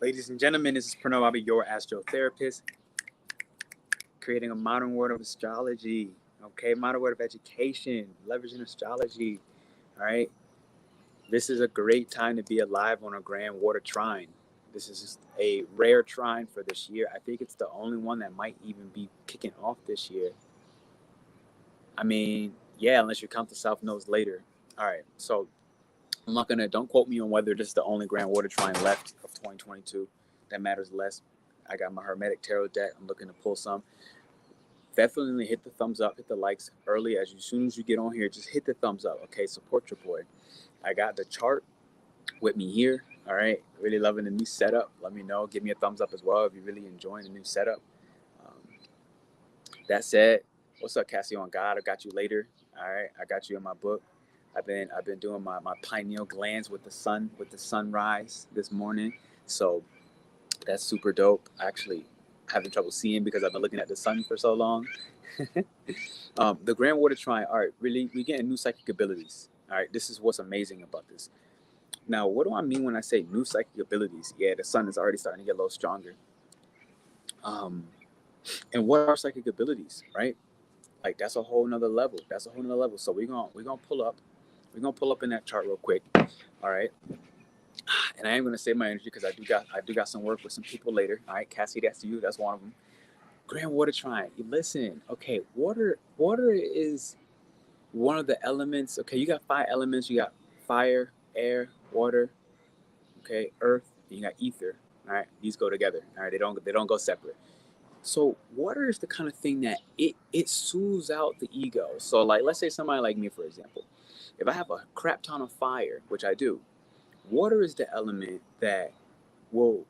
Ladies and gentlemen, this is Pernell. I'll be your astrotherapist, creating a modern world of astrology, okay? Modern world of education, leveraging astrology, all right? This is a great time to be alive on a grand Water Trine. This is a rare trine for this year. I think it's the only one that might even be kicking off this year. I mean, yeah, unless you count the South Nodes later. All right, so I'm not gonna, don't quote me on whether this is the only grand Water Trine left of 2022. That matters less. I got my Hermetic Tarot deck. I'm looking to pull some. Definitely hit the thumbs up, hit the likes early. As soon as you get on here, just hit the thumbs up, okay? Support your boy. I got the chart with me here, all right? Really loving the new setup. Let me know. Give me a thumbs up as well if you're really enjoying the new setup. That said, what's up, Cassie on God? I got you later, all right? I got you in my book. I've been doing my pineal glands with the sunrise this morning. So that's super dope. Actually having trouble seeing because I've been looking at the sun for so long. The Grand Water Trine, all right, really, we're getting new psychic abilities. All right, this is what's amazing about this. Now, what do I mean when I say new psychic abilities? Yeah, the sun is already starting to get a little stronger. And what are psychic abilities, right? Like that's a whole nother level. That's a whole nother level. So we're gonna pull up. We're gonna pull up in that chart real quick. All right. And I am gonna save my energy because I do got some work with some people later. All right, Cassie, that's you. That's one of them. Grand Water Trine. Listen, okay, water is one of the elements. Okay, you got 5 elements. You got fire, air, water, okay, earth, and you got ether. All right, these go together. All right, they don't go separate. So water is the kind of thing that it soothes out the ego. So like, let's say somebody like me, for example, if I have a crap ton of fire, which I do, water is the element that will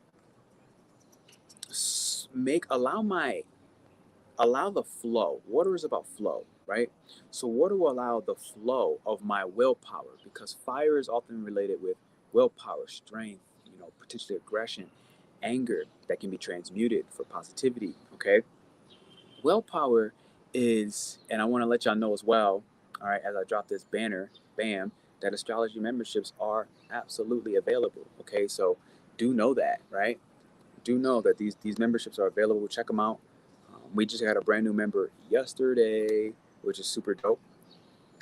allow the flow. Water is about flow, right? So water will allow the flow of my willpower because fire is often related with willpower, strength, potentially aggression, anger that can be transmuted for positivity, okay? Willpower is, and I want to let y'all know as well, all right, as I drop this banner, bam, that astrology memberships are absolutely available, okay? So do know that, right? Do know that these memberships are available. Check them out. We just got a brand new member yesterday, which is super dope.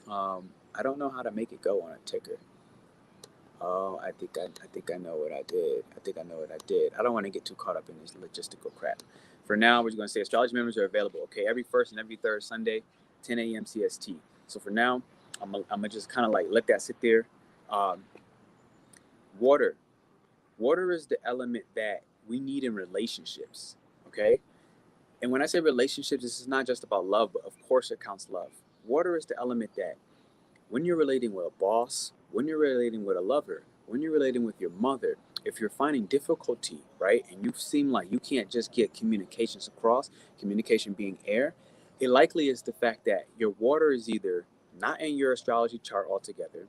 I don't know how to make it go on a ticker. Oh, I think I know what I did. I don't want to get too caught up in this logistical crap. For now, we're just going to say astrology members are available, okay? Every first and every third Sunday, 10 a.m. CST. So for now, I'm gonna just kind of like let that sit there. Water is the element that we need in relationships, okay? And when I say relationships, this is not just about love, but of course it counts love. Water is the element that when you're relating with a boss, when you're relating with a lover, when you're relating with your mother, if you're finding difficulty, right, and you seem like you can't just get communications across, communication being air, it likely is the fact that your water is either not in your astrology chart altogether,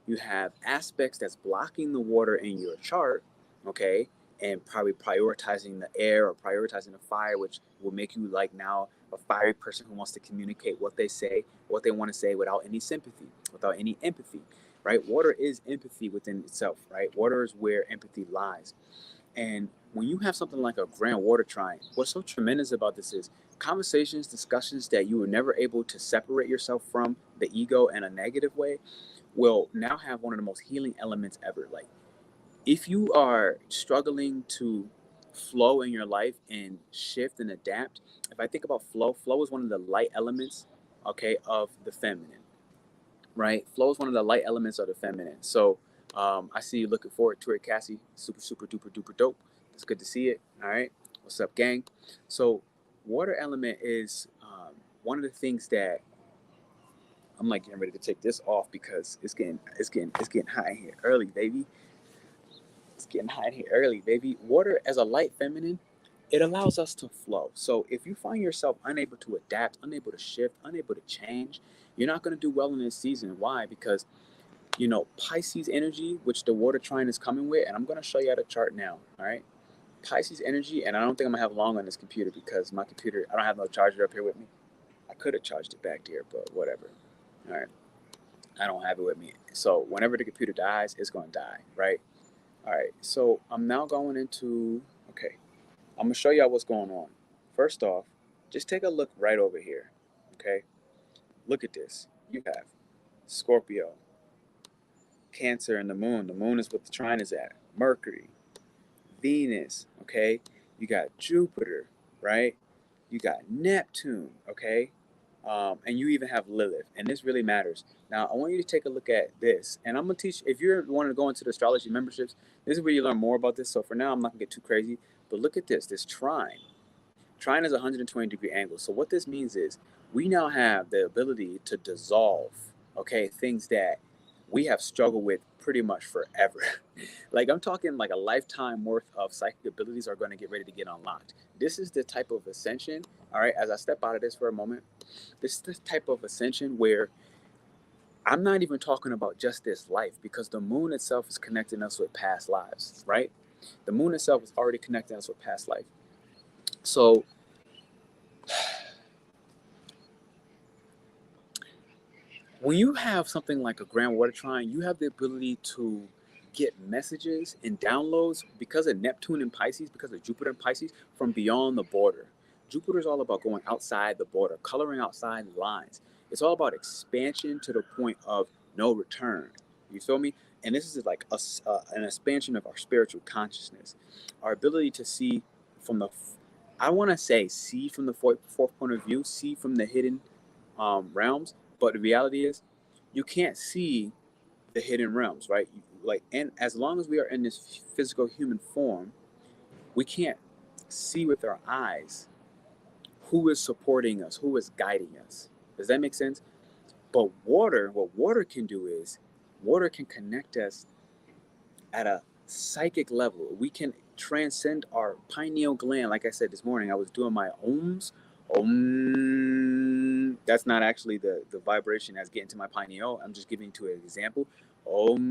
you have aspects that's blocking the water in your chart, okay, and probably prioritizing the air or prioritizing the fire, which will make you like now a fiery person who wants to communicate what they say, what they want to say without any sympathy, without any empathy, right? Water is empathy within itself, right? Water is where empathy lies. And when you have something like a grand water trine, what's so tremendous about this is conversations, discussions that you were never able to separate yourself from the ego in a negative way will now have one of the most healing elements ever. Like, if you are struggling to flow in your life and shift and adapt, if I think about flow is one of the light elements, okay, of the feminine, right? Flow is one of the light elements of the feminine. So I see you looking forward to it, Cassie. Super, super duper duper dope. It's good to see it. All right. What's up, gang? So water element is one of the things that I'm like getting ready to take this off because it's getting hot in here early, baby. It's getting hot here early, baby. Water as a light feminine, it allows us to flow. So if you find yourself unable to adapt, unable to shift, unable to change, you're not going to do well in this season. Why? Because, Pisces energy, which the water trine is coming with, and I'm going to show you the chart now, all right? Pisces energy, and I don't think I'm going to have long on this computer because my computer, I don't have no charger up here with me. I could have charged it back there, but whatever. All right. I don't have it with me. So whenever the computer dies, it's going to die, right? All right, so I'm now going into, okay, I'm going to show y'all what's going on. First off, just take a look right over here, okay? Look at this. You have Scorpio, Cancer, and the moon. The moon is what the trine is at. Mercury, Venus, okay? You got Jupiter, right? You got Neptune, okay? And you even have Lilith, and this really matters. Now, I want you to take a look at this, and I'm gonna teach. If you're wanting to go into the astrology memberships, this is where you learn more about this. So for now, I'm not gonna get too crazy, but look at this. This trine. Trine is a 120-degree angle. So what this means is we now have the ability to dissolve, okay, things that we have struggled with pretty much forever. Like I'm talking like a lifetime worth of psychic abilities are going to get ready to get unlocked. This is the type of ascension, all right, as I step out of this for a moment, this is the type of ascension where I'm not even talking about just this life, because the moon itself is connecting us with past lives, right? The moon itself is already connecting us with past life. So when you have something like a grand water trine, you have the ability to get messages and downloads because of Neptune and Pisces, because of Jupiter and Pisces, from beyond the border. Jupiter is all about going outside the border, coloring outside the lines. It's all about expansion to the point of no return. You feel me? And this is like an expansion of our spiritual consciousness, our ability to see from the, I want to say, see from the fourth point of view, see from the hidden realms. But the reality is, you can't see the hidden realms, right? Like, and as long as we are in this physical human form, we can't see with our eyes who is supporting us, who is guiding us. Does that make sense? But water, what water can do is, water can connect us at a psychic level. We can transcend our pineal gland. Like I said this morning, I was doing my ohms. Om. That's not actually the vibration that's getting to my pineal. I'm just giving to an example. Om.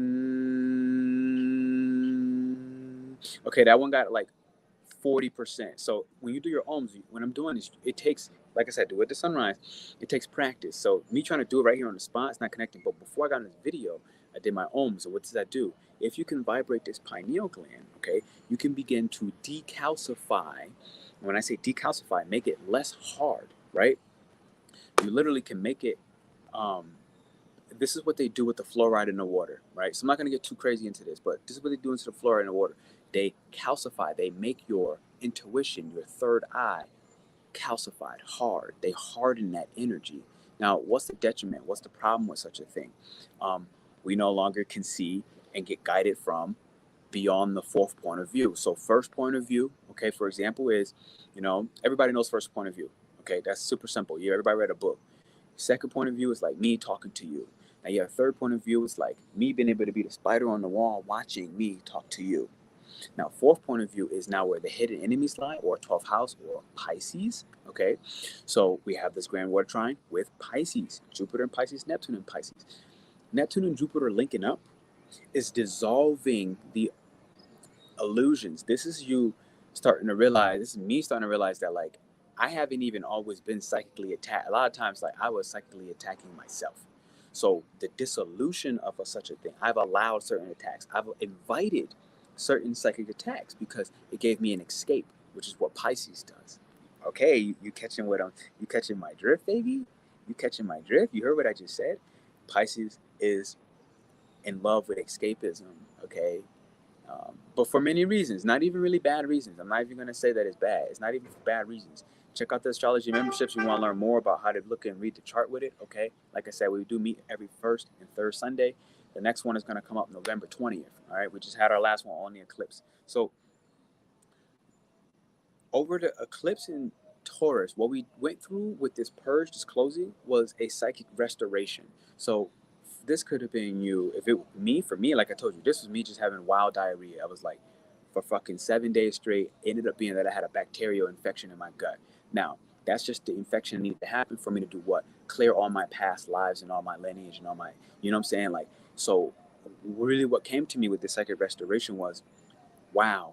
Okay, that one got like 40%. So when you do your ohms, when I'm doing this, it takes, like I said, do it to sunrise. It takes practice. So me trying to do it right here on the spot, it's not connecting. But before I got in this video, I did my ohms. So what does that do? If you can vibrate this pineal gland, okay, you can begin to decalcify. When I say decalcify, make it less hard, right? You literally can make it. This is what they do with the fluoride in the water, right? So I'm not going to get too crazy into this, but this is what they do into the fluoride in the water. They calcify. They make your intuition, your third eye, calcified, hard. They harden that energy. Now, what's the detriment? What's the problem with such a thing? We no longer can see and get guided from beyond the fourth point of view. So first point of view, okay, for example, is, everybody knows first point of view. Okay, that's super simple. Everybody read a book. Second point of view is like me talking to you. Now your third point of view is like me being able to be the spider on the wall watching me talk to you. Now, fourth point of view is now where the hidden enemies lie, or 12th house, or Pisces. Okay, so we have this grand water trine with Pisces, Jupiter and Pisces, Neptune and Pisces. Neptune and Jupiter linking up is dissolving the illusions. This is you starting to realize, this is me starting to realize that, like, I haven't even always been psychically attacked. A lot of times, like, I was psychically attacking myself. So the dissolution of such a thing, I've allowed certain attacks. I've invited certain psychic attacks because it gave me an escape, which is what Pisces does. Okay, you catching you catching my drift, baby? You catching my drift? You heard what I just said? Pisces is in love with escapism, okay? But for many reasons, not even really bad reasons. I'm not even going to say that it's bad. It's not even for bad reasons. Check out the astrology memberships. You want to learn more about how to look and read the chart with it, okay? Like I said, we do meet every first and third Sunday. The next one is going to come up November 20th, all right? We just had our last one on the eclipse. So over the eclipse in Taurus, what we went through with this purge, this closing, was a psychic restoration. So this could have been you. If it me, for me, like I told you, this was me just having wild diarrhea. I was like, for fucking 7 days straight, it ended up being that I had a bacterial infection in my gut. Now, that's just the infection that needed to happen for me to do what? Clear all my past lives and all my lineage and all my, you know what I'm saying? Like, so really what came to me with this psychic restoration was, wow,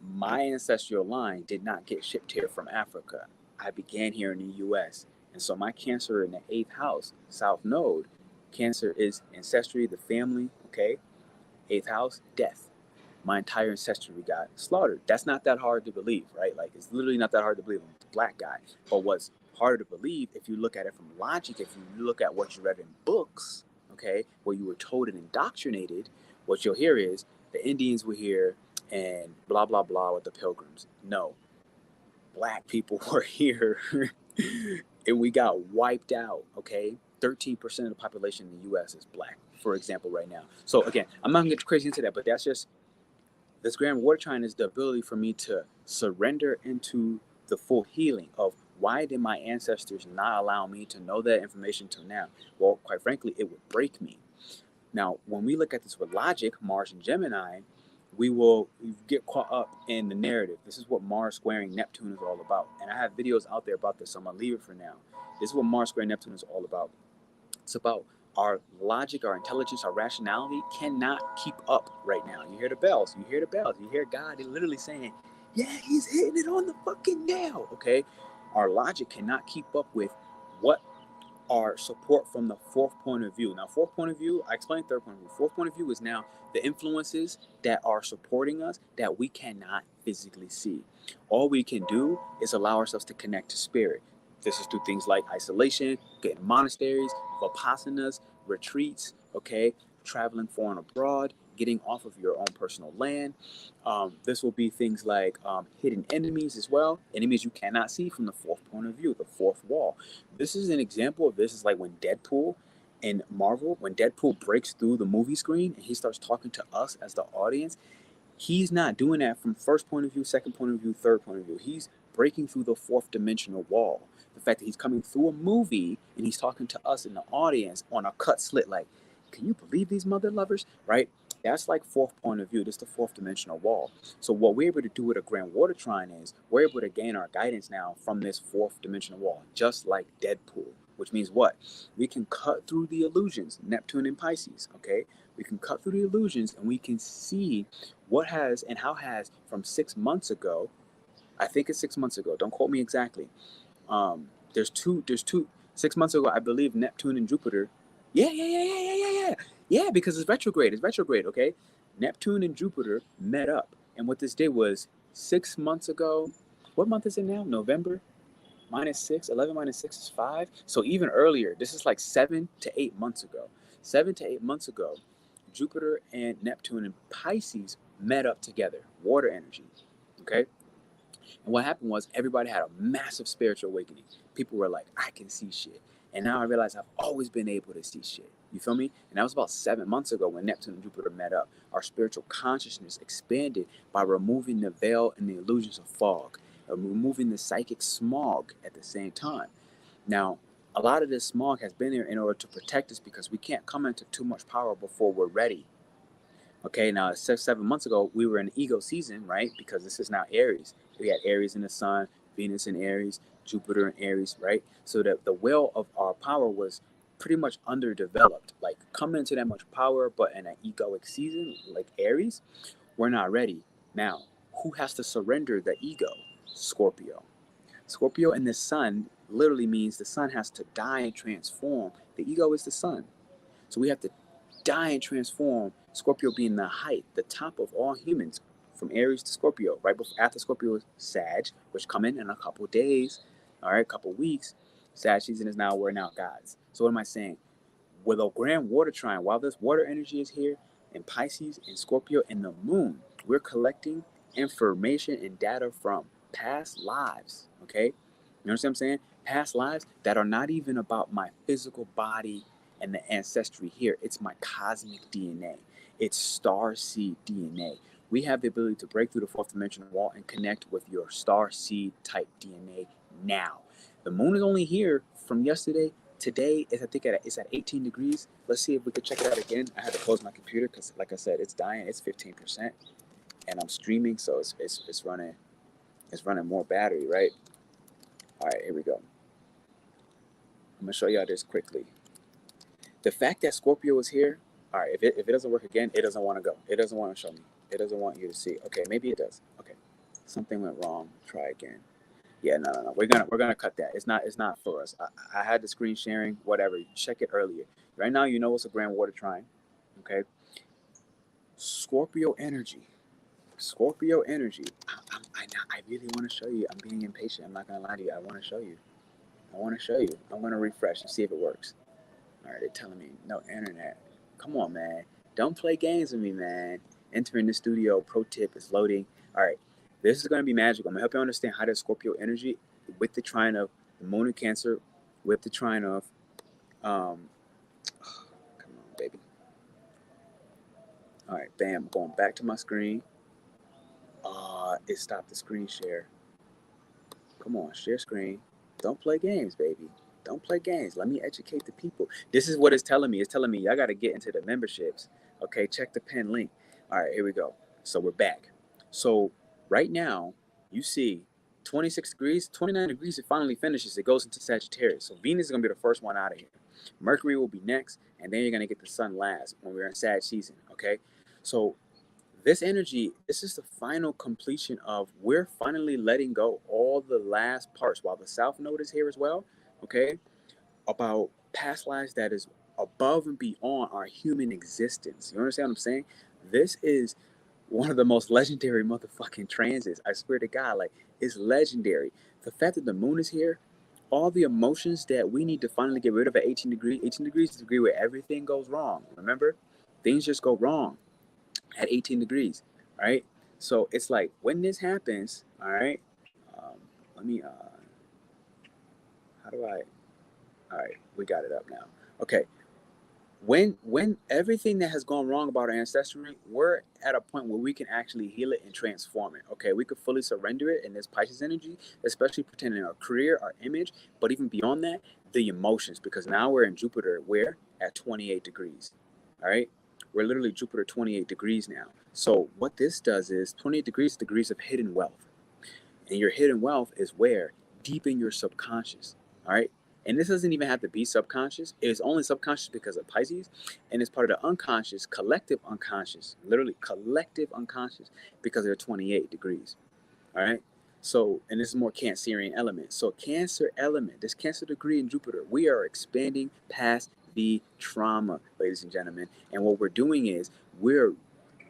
my ancestral line did not get shipped here from Africa. I began here in the US. And so my Cancer in the 8th house, South Node, Cancer is ancestry, the family, okay? 8th house, death. My entire ancestry got slaughtered. That's not that hard to believe, right? Like, it's literally not that hard to believe. I'm a black guy. But what's harder to believe, if you look at it from logic, if you look at what you read in books, okay, where you were told and indoctrinated, what you'll hear is the Indians were here and blah, blah, blah with the pilgrims. No, black people were here and we got wiped out, okay? 13% of the population in the U.S. is black, for example, right now. So again, I'm not gonna get crazy into that, but that's just, this grand water trine is the ability for me to surrender into the full healing of why did my ancestors not allow me to know that information till now? Well, quite frankly, it would break me. Now, when we look at this with logic, Mars and Gemini, we will get caught up in the narrative. This is what Mars squaring Neptune is all about. And I have videos out there about this, so I'm going to leave it for now. This is what Mars squaring Neptune is all about. It's about our logic, our intelligence, our rationality cannot keep up right now. You hear the bells. You hear the bells. You hear God literally saying, yeah, he's hitting it on the fucking nail, okay? Our logic cannot keep up with what our support from the fourth point of view. Now, fourth point of view, I explained third point of view. Fourth point of view is now the influences that are supporting us that we cannot physically see. All we can do is allow ourselves to connect to spirit. This is through things like isolation, getting monasteries, vipassanas, retreats, okay, traveling foreign abroad, getting off of your own personal land. This will be things like hidden enemies as well, enemies you cannot see from the fourth point of view, the fourth wall. This is an example of this is like when Deadpool in Marvel, when Deadpool breaks through the movie screen and he starts talking to us as the audience, he's not doing that from first point of view, second point of view, third point of view. He's breaking through the fourth dimensional wall. The fact that he's coming through a movie and he's talking to us in the audience on a cut slit, like, can you believe these mother lovers, right? That's like fourth point of view. That's the fourth dimensional wall. So what we're able to do with a grand water trine is we're able to gain our guidance now from this fourth dimensional wall, just like Deadpool, which means what? We can cut through the illusions, Neptune and Pisces, okay? We can cut through the illusions and we can see what has and how has from 6 months ago, I think it's 6 months ago, don't quote me exactly. There's two, 6 months ago, I believe Neptune and Jupiter. Yeah, because it's retrograde, okay? Neptune and Jupiter met up. And what this did was 6 months ago, what month is it now? November? -6, 11 -6 is 5. So even earlier, this is like 7 to 8 months ago. 7 to 8 months ago, Jupiter and Neptune and Pisces met up together, water energy, okay? And what happened was everybody had a massive spiritual awakening. People were like, I can see shit. And now I realize I've always been able to see shit. You feel me? And that was about 7 months ago when Neptune and Jupiter met up. Our spiritual consciousness expanded by removing the veil and the illusions of fog, removing the psychic smog at the same time. Now, a lot of this smog has been there in order to protect us because we can't come into too much power before we're ready. Okay, now 7 months ago, we were in ego season, right? Because this is now Aries. We had Aries in the sun, Venus in Aries, Jupiter in Aries, right? So that the well of our power was pretty much underdeveloped. Like coming into that much power, but in an egoic season, like Aries, we're not ready. Now, who has to surrender the ego? Scorpio. Scorpio in the sun literally means the sun has to die and transform. The ego is the sun. So we have to die and transform, Scorpio being the height, the top of all humans, from Aries to Scorpio. Right before, after Scorpio is Sag, which come in a couple of days, all right, a couple of weeks. Sag season is now, we're now gods. So what am I saying? With a grand water trine, while this water energy is here, in Pisces, in Scorpio, and the moon, we're collecting information and data from past lives, okay? You know what I'm saying? Past lives that are not even about my physical body and the ancestry here. It's my cosmic DNA. It's StarSeed DNA. We have the ability to break through the fourth dimensional wall and connect with your StarSeed type DNA now. The moon is only here from yesterday. Today is, I think, it's at 18 degrees. Let's see if we could check it out again. I had to close my computer because, like I said, it's dying. It's 15%, and I'm streaming, so it's running more battery, right? All right, here we go. I'm gonna show y'all this quickly. The fact that Scorpio is here, all right, if it doesn't work again, it doesn't want to go. It doesn't want to show me. It doesn't want you to see. Okay, maybe it does. Okay, something went wrong. Try again. Yeah, no. We're gonna cut that. It's not for us. I had the screen sharing, whatever. Check it earlier. Right now, you know it's a grand water trine. Okay. Scorpio energy. Scorpio energy. I really want to show you. I'm being impatient. I'm not going to lie to you. I want to show you. I want to show you. I'm going to refresh and see if it works. All right, they're telling me no internet. Come on, man. Don't play games with me, man. Entering the studio. Pro tip is loading. All right, this is going to be magical. I'm going to help you understand how does Scorpio energy with the trine of the moon in Cancer, with the trine of, come on, baby. All right, bam. Going back to my screen. It stopped the screen share. Come on, share screen. Don't play games, baby. Don't play games. Let me educate the people. This is what it's telling me. It's telling me y'all got to get into the memberships. Okay, check the pin link. All right, here we go. So we're back. So right now, you see 26 degrees, 29 degrees, it finally finishes. It goes into Sagittarius. So Venus is going to be the first one out of here. Mercury will be next, and then you're going to get the sun last when we're in Sag season. Okay, so this energy, this is the final completion of we're finally letting go all the last parts while the South Node is here as well, okay, about past lives that is above and beyond our human existence. You understand what I'm saying? This is one of the most legendary motherfucking transits. I swear to God, like, it's legendary. The fact that the moon is here, all the emotions that we need to finally get rid of at 18 degrees. 18 degrees is the degree where everything goes wrong. Remember? Things just go wrong at 18 degrees, right? So it's like when this happens, all right, let me, how do I, all right, we got it up now. Okay, when everything that has gone wrong about our ancestry, we're at a point where we can actually heal it and transform it. Okay, we could fully surrender it in this Pisces energy, especially pertaining to our career, our image, but even beyond that, the emotions, because now we're in Jupiter, we're at 28 degrees, all right? We're literally Jupiter 28 degrees now. So what this does is 28 degrees of hidden wealth. And your hidden wealth is where? Deep in your subconscious. All right. And this doesn't even have to be subconscious. It's only subconscious because of Pisces. And it's part of the unconscious, collective unconscious, literally collective unconscious because they're 28 degrees. All right. So, and this is more Cancerian element. So, Cancer element, this Cancer degree in Jupiter, we are expanding past the trauma, ladies and gentlemen. And what we're doing is we're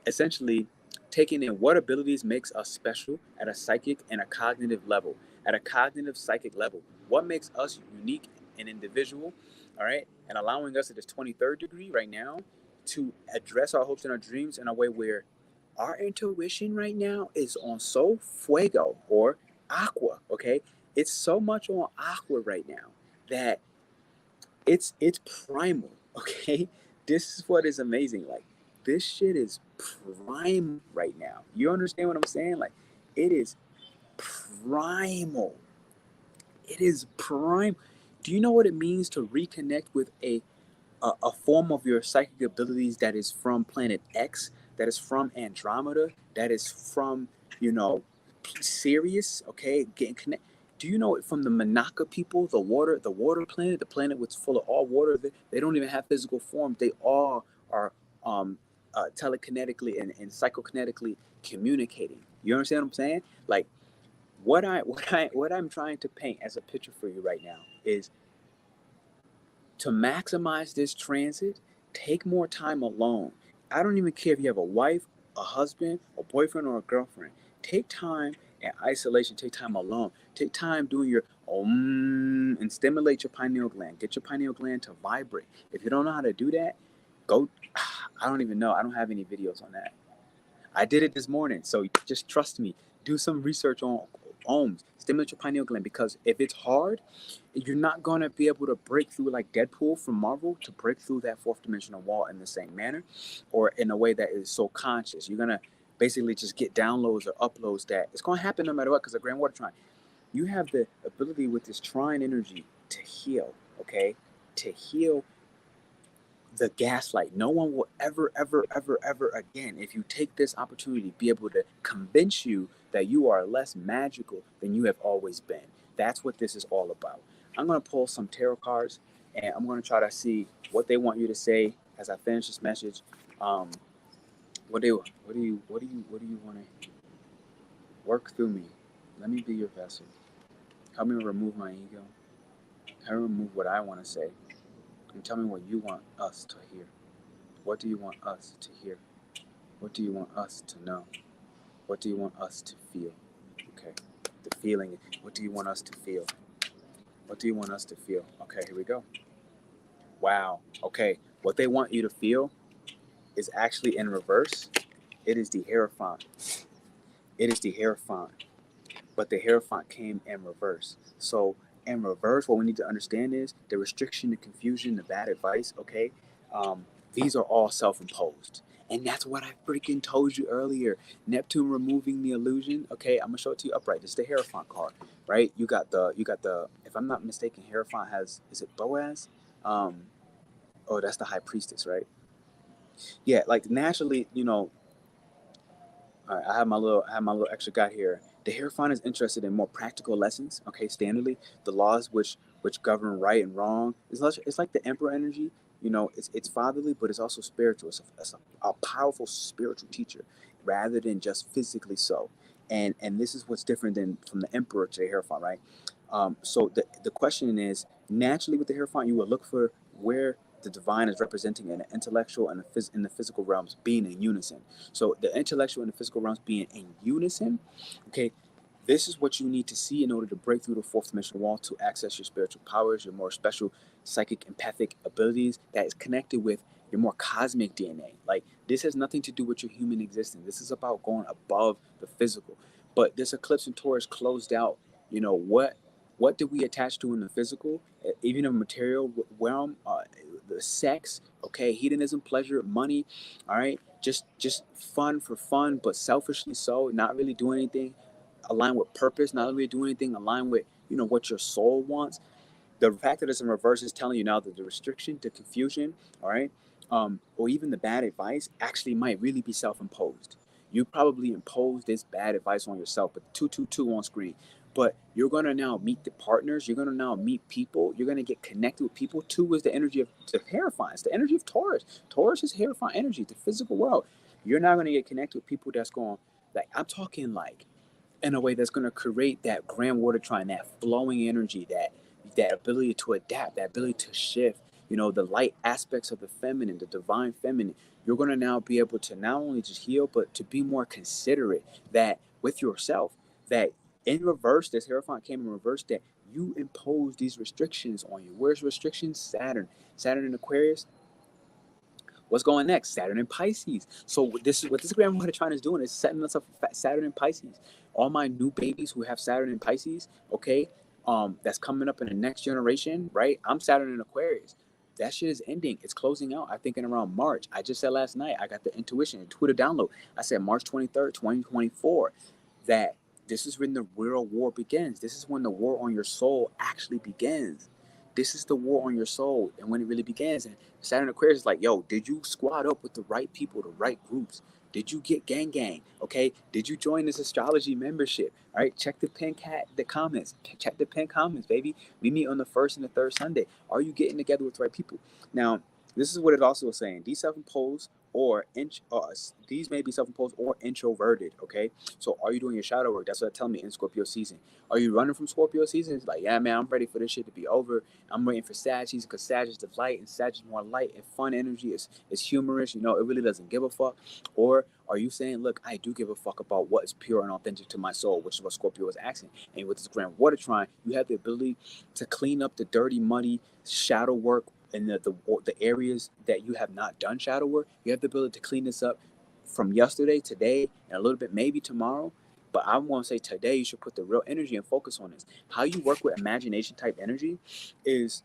essentially taking in what abilities makes us special at a psychic and a cognitive level. At a cognitive psychic level, what makes us unique and individual, all right, and allowing us at this 23rd degree right now to address our hopes and our dreams in a way where our intuition right now is on so fuego or aqua, okay? It's so much on aqua right now that it's primal, okay? This is what is amazing. Like, this shit is prime right now. You understand what I'm saying? Like, it is primal. It is prime. Do you know what it means to reconnect with a form of your psychic abilities that is from planet X, that is from Andromeda, that is from, you know, Sirius, okay, getting connected. Do you know it from the Manaka people, the water planet, the planet was full of all water. They don't even have physical form. They all are telekinetically and psychokinetically communicating. You understand what I'm saying? Like, what I'm trying to paint as a picture for you right now is to maximize this transit, take more time alone. I don't even care if you have a wife, a husband, a boyfriend, or a girlfriend. Take time in isolation, take time alone. Take time doing your and stimulate your pineal gland. Get your pineal gland to vibrate. If you don't know how to do that, go. I don't even know. I don't have any videos on that. I did it this morning, so just trust me. Do some research on ohms, stimulate your pineal gland, because if it's hard, you're not gonna be able to break through like Deadpool from Marvel to break through that fourth dimensional wall in the same manner, or in a way that is so conscious. You're gonna basically just get downloads or uploads that it's gonna happen no matter what, because the Grand Water Trine, you have the ability with this trine energy to heal. Okay, to heal the gaslight. No one will ever again, if you take this opportunity, be able to convince you that you are less magical than you have always been. That's what this is all about. I'm going to pull some tarot cards, and I'm going to try to see what they want you to say as I finish this message. What do you want to work through me? Let me be your vessel. Help me remove my ego. Help me remove what I want to say, and tell me what you want us to hear. What do you want us to hear? What do you want us to know? What do you want us to feel? Okay, the feeling. What do you want us to feel? What do you want us to feel? Okay, here we go. Wow. Okay, what they want you to feel is actually in reverse. It is the Hierophant. It is the Hierophant. But the Hierophant came in reverse. So in reverse, what we need to understand is the restriction, the confusion, the bad advice, okay? These are all self-imposed. And that's what I freaking told you earlier. Neptune removing the illusion. Okay, I'm gonna show it to you upright. This is the Hierophant card, right? You got the, if I'm not mistaken, Hierophant has, is it Boaz? Oh, that's the High Priestess, right? Yeah, like naturally, all right, I have my little extra guy here. The Hierophant is interested in more practical lessons. Okay, standardly, the laws which govern right and wrong. It's like the Emperor energy. It's fatherly, but it's also spiritual. It's a powerful spiritual teacher, rather than just physically so. And this is what's different than from the Emperor to the Hierophant, right? So the question is, naturally with the Hierophant, you will look for where the divine is representing in the intellectual and in the physical realms being in unison. So the intellectual and the physical realms being in unison, okay, this is what you need to see in order to break through the fourth dimensional wall to access your spiritual powers, your more special psychic empathic abilities that is connected with your more cosmic DNA. Like this has nothing to do with your human existence. This is about going above the physical. But this eclipse in Taurus closed out, what did we attach to in the physical, even in the material realm, the sex, okay, hedonism, pleasure, money, all right, just fun for fun, but selfishly so, not really doing anything aligned with purpose, not really doing anything aligned with what your soul wants. The fact that it's in reverse is telling you now that the restriction, the confusion, all right, or even the bad advice actually might really be self-imposed. You probably imposed this bad advice on yourself, but 222 on screen. But you're gonna now meet the partners. You're gonna now meet people. You're gonna get connected with people. Two is the energy of the Hierophant. It's the energy of Taurus. Taurus is Hierophant energy, the physical world. You're now gonna get connected with people that's going, like, I'm talking like in a way that's going to create that grand water trine, that flowing energy, that ability to adapt, that ability to shift, the light aspects of the feminine, the divine feminine. You're going to now be able to not only just heal, but to be more considerate that with yourself, that in reverse, this Hierophant came in reverse, that you impose these restrictions on you. Where's restrictions? Saturn in Aquarius. What's going next? Saturn and Pisces. So this is what this grand water trine is doing, is setting us up for Saturn and Pisces. All my new babies who have Saturn and Pisces, okay, that's coming up in the next generation, right? I'm Saturn and Aquarius. That shit is ending. It's closing out, I think, in around March. I just said last night, I got the intuition, Twitter download. I said March 23rd, 2024, that this is when the real war begins. This is when the war on your soul actually begins. This is the war on your soul, and when it really begins. And Saturn Aquarius is like, yo, did you squad up with the right people, the right groups? Did you get gang? Okay. Did you join this astrology membership? All right. Check the comments. Check the pin comments, baby. We meet on the first and the third Sunday. Are you getting together with the right people? Now, this is what it also is saying. These self-imposed these may be self-imposed or introverted. Okay. So are you doing your shadow work? That's what they tell me in Scorpio season. Are you running from Scorpio season? It's like, yeah, man, I'm ready for this shit to be over. I'm waiting for Sag season because Sag is the light and Sag is more light and fun energy. It's humorous. It really doesn't give a fuck. Or are you saying, look, I do give a fuck about what is pure and authentic to my soul, which is what Scorpio is asking. And with this grand water trine, you have the ability to clean up the dirty, muddy shadow work in the areas that you have not done shadow work. You have the ability to clean this up from yesterday, today, and a little bit maybe tomorrow. But I want to say today you should put the real energy and focus on this. How you work with imagination type energy is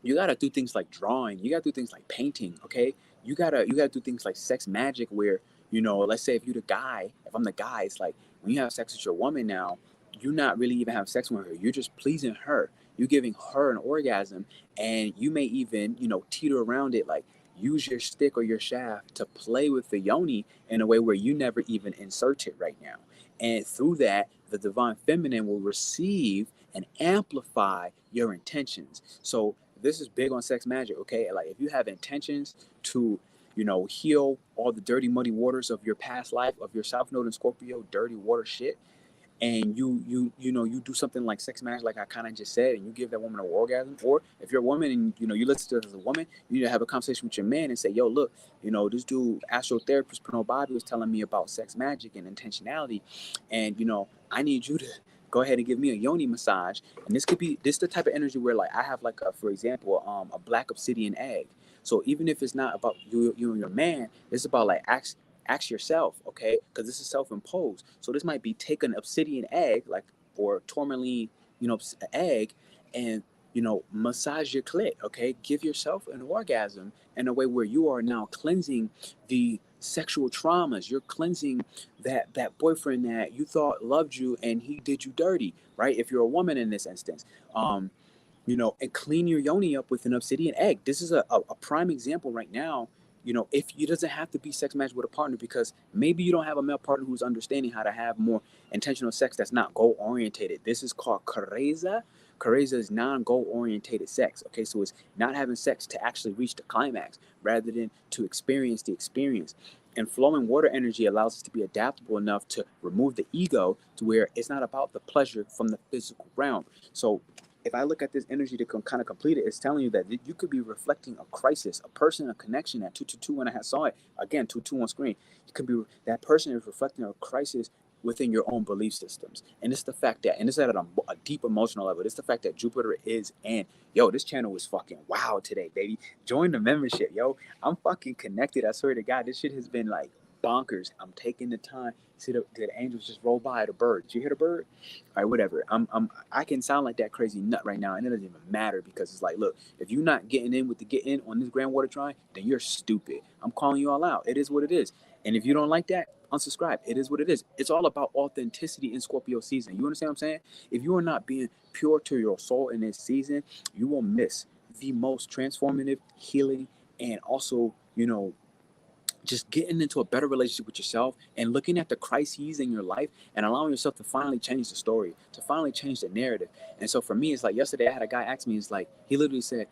you gotta do things like drawing. You gotta do things like painting. Okay, you gotta do things like sex magic, where let's say if you're the guy, if I'm the guy, it's like when you have sex with your woman now, you're not really even having sex with her. You're just pleasing her. You're giving her an orgasm, and you may even teeter around it, like use your stick or your shaft to play with the yoni in a way where you never even insert it right now. And through that, the divine feminine will receive and amplify your intentions. So this is big on sex magic, okay? Like if you have intentions to, heal all the dirty, muddy waters of your past life, of your South Node in Scorpio, dirty water shit, and you do something like sex marriage, like I kind of just said, and you give that woman an orgasm. Or if you're a woman and you listen to it as a woman, you need to have a conversation with your man and say, yo, look, this dude, astro therapist Pernell Bobby, was telling me about sex magic and intentionality, and I need you to go ahead and give me a yoni massage. And this the type of energy where, like, I have, like, for example, a black obsidian egg. So even if it's not about you and your man, it's about, like, ask yourself, okay? Because this is self-imposed. So this might be take an obsidian egg, like, or tourmaline, egg, and massage your clit, okay? Give yourself an orgasm in a way where you are now cleansing the sexual traumas. You're cleansing that boyfriend that you thought loved you and he did you dirty, right? If you're a woman in this instance, and clean your yoni up with an obsidian egg. This is a prime example right now. If it doesn't have to be sex match with a partner, because maybe you don't have a male partner who's understanding how to have more intentional sex that's not goal orientated. This is called kareza. Kareza is non-goal orientated sex. Okay, so it's not having sex to actually reach the climax, rather than to experience the experience. And flowing water energy allows us to be adaptable enough to remove the ego, to where it's not about the pleasure from the physical realm. So if I look at this energy to kind of complete it, it's telling you that you could be reflecting a crisis, a person, a connection at 222. When I saw it again, 22 on screen, it could be that person is reflecting a crisis within your own belief systems. And it's the fact that, and it's at a deep emotional level, it's the fact that Jupiter is, and yo, this channel is fucking wild today, baby. Join the membership, yo. I'm fucking connected. I swear to God, this shit has been like bonkers. I'm taking the time. See the angels just roll by the bird. Did you hear the bird? All right, whatever. I can sound like that crazy nut right now, and it doesn't even matter, because it's like, look, if you're not getting in with the get in on this Grand Water Trine, then you're stupid. I'm calling you all out. It is what it is. And if you don't like that, unsubscribe. It is what it is. It's all about authenticity in Scorpio season. You understand what I'm saying? If you are not being pure to your soul in this season, you will miss the most transformative, healing, and also, just getting into a better relationship with yourself and looking at the crises in your life and allowing yourself to finally change the story, to finally change the narrative. And so for me, it's like yesterday I had a guy ask me, it's like, he literally said,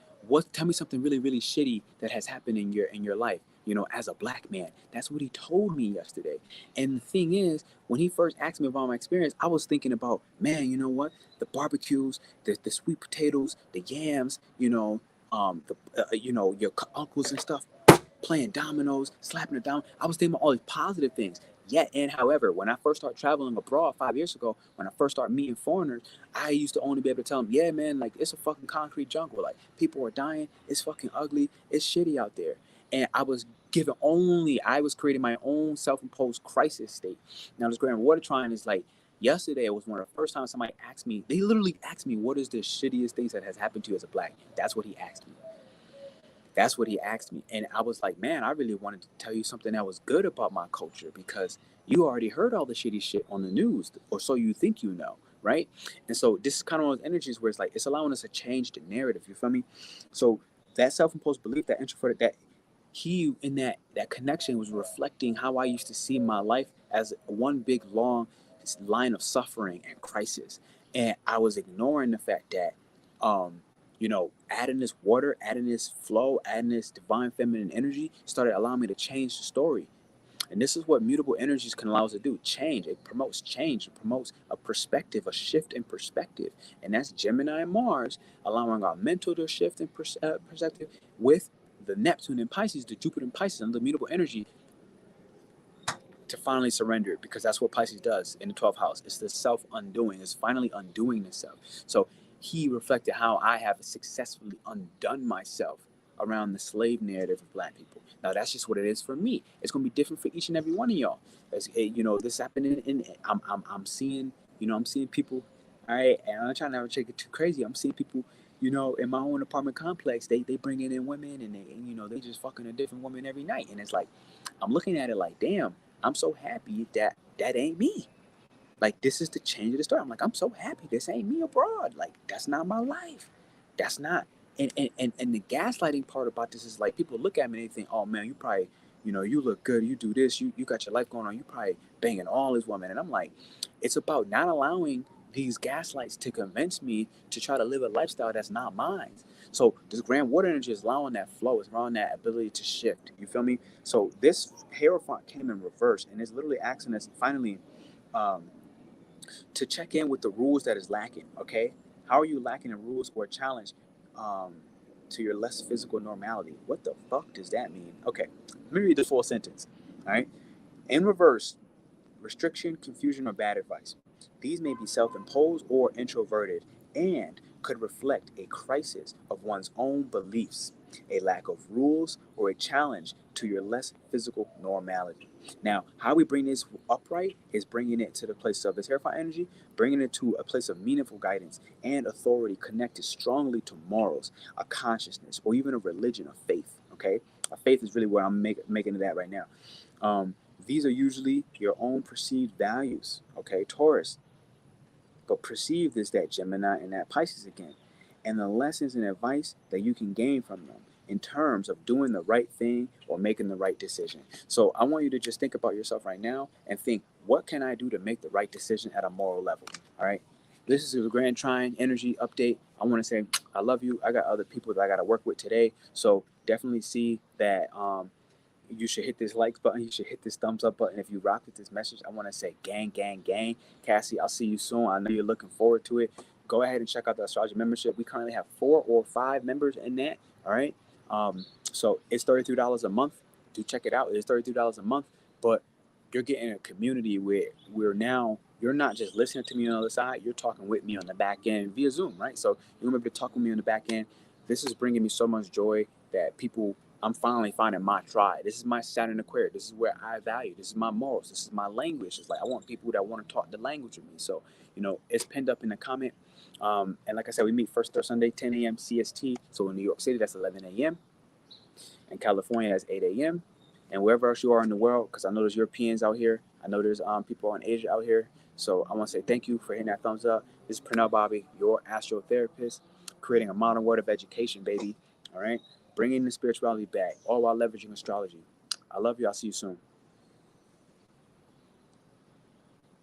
tell me something really, really shitty that has happened in your life, as a black man. That's what he told me yesterday. And the thing is, when he first asked me about my experience, I was thinking about, man, you know what? The barbecues, the sweet potatoes, the yams, your uncles and stuff, playing dominoes, slapping the domino. I was thinking about all these positive things. Yet and however, when I first started traveling abroad 5 years ago, when I first started meeting foreigners, I used to only be able to tell them, yeah, man, like, it's a fucking concrete jungle. Like, people are dying. It's fucking ugly. It's shitty out there. And I was creating my own self-imposed crisis state. Now, this Grand Water Trine is like, yesterday was one of the first times somebody asked me, they literally asked me, what is the shittiest things that has happened to you as a black? That's what he asked me. That's what he asked me. And I was like, man, I really wanted to tell you something that was good about my culture, because you already heard all the shitty shit on the news, or so you think you know, right? And so this is kind of one of those energies where it's like, it's allowing us to change the narrative, you feel me? So that self-imposed belief, that introverted, that he, in that connection, was reflecting how I used to see my life as one big long line of suffering and crisis. And I was ignoring the fact that adding this water, adding this flow, adding this divine feminine energy started allowing me to change the story. And this is what mutable energies can allow us to do. Change. It promotes change. It promotes a perspective, a shift in perspective. And that's Gemini and Mars, allowing our mental to shift in perspective, with the Neptune and Pisces, the Jupiter and Pisces, and the mutable energy, to finally surrender it, because that's what Pisces does in the 12th house. It's the self-undoing. It's finally undoing itself. So he reflected how I have successfully undone myself around the slave narrative of black people. Now, that's just what it is for me. It's going to be different for each and every one of y'all. This happened I'm seeing, I'm seeing people, all right, and I'm not trying to ever take it too crazy. I'm seeing people, in my own apartment complex, they bringing in women, and they just fucking a different woman every night. And it's like, I'm looking at it like, damn, I'm so happy that ain't me. Like, this is the change of the story. I'm like, I'm so happy this ain't me abroad. Like, that's not my life. That's not. And the gaslighting part about this is like, people look at me and they think, oh man, you probably, you look good. You do this. You got your life going on. You probably banging all these women. And I'm like, it's about not allowing these gaslights to convince me to try to live a lifestyle that's not mine. So this grand water energy is allowing that flow, is allowing that ability to shift. You feel me? So this Hierophant came in reverse, and it's literally asking us finally, to check in with the rules that is lacking. Okay, how are you lacking in rules or challenge to your less physical normality? What the fuck does that mean? Okay, let me read the full sentence. All right, in reverse, restriction, confusion, or bad advice. These may be self-imposed or introverted and could reflect a crisis of one's own beliefs, a lack of rules, or a challenge to your less physical normality. Now, how we bring this upright is bringing it to the place of the terrifying energy, bringing it to a place of meaningful guidance and authority connected strongly to morals, a consciousness, or even a religion, a faith. Okay, a faith is really what I'm making of that right now. These are usually your own perceived values. Okay, Taurus, but perceived is that Gemini and that Pisces again, and the lessons and advice that you can gain from them in terms of doing the right thing or making the right decision. So I want you to just think about yourself right now and think, what can I do to make the right decision at a moral level? All right. This is a Grand Trine energy update. I want to say I love you. I got other people that I got to work with today. So definitely see that you should hit this like button. You should hit this thumbs up button. If you rock with this message, I want to say gang, gang, gang. Cassie, I'll see you soon. I know you're looking forward to it. Go ahead and check out the Astrology membership. We currently have 4 or 5 members in that. All right. So it's $33 a month. Do check it out. It's $33 a month, but you're getting a community where you're not just listening to me on the other side. You're talking with me on the back end via Zoom, right? So you're gonna be talking with me on the back end. This is bringing me so much joy that I'm finally finding my tribe. This is my Saturn Aquarius. This is where I value. This is my morals. This is my language. It's like I want people that want to talk the language with me. So, it's pinned up in the comment. And like I said, we meet first third Sunday, 10 a.m. CST. So in New York City, that's 11 a.m. In California, that's 8 a.m. And wherever else you are in the world, because I know there's Europeans out here. I know there's people in Asia out here. So I want to say thank you for hitting that thumbs up. This is Pernell Bobby, your astro therapist, creating a modern world of education, baby. All right? Bringing the spirituality back, all while leveraging astrology. I love you. I'll see you soon.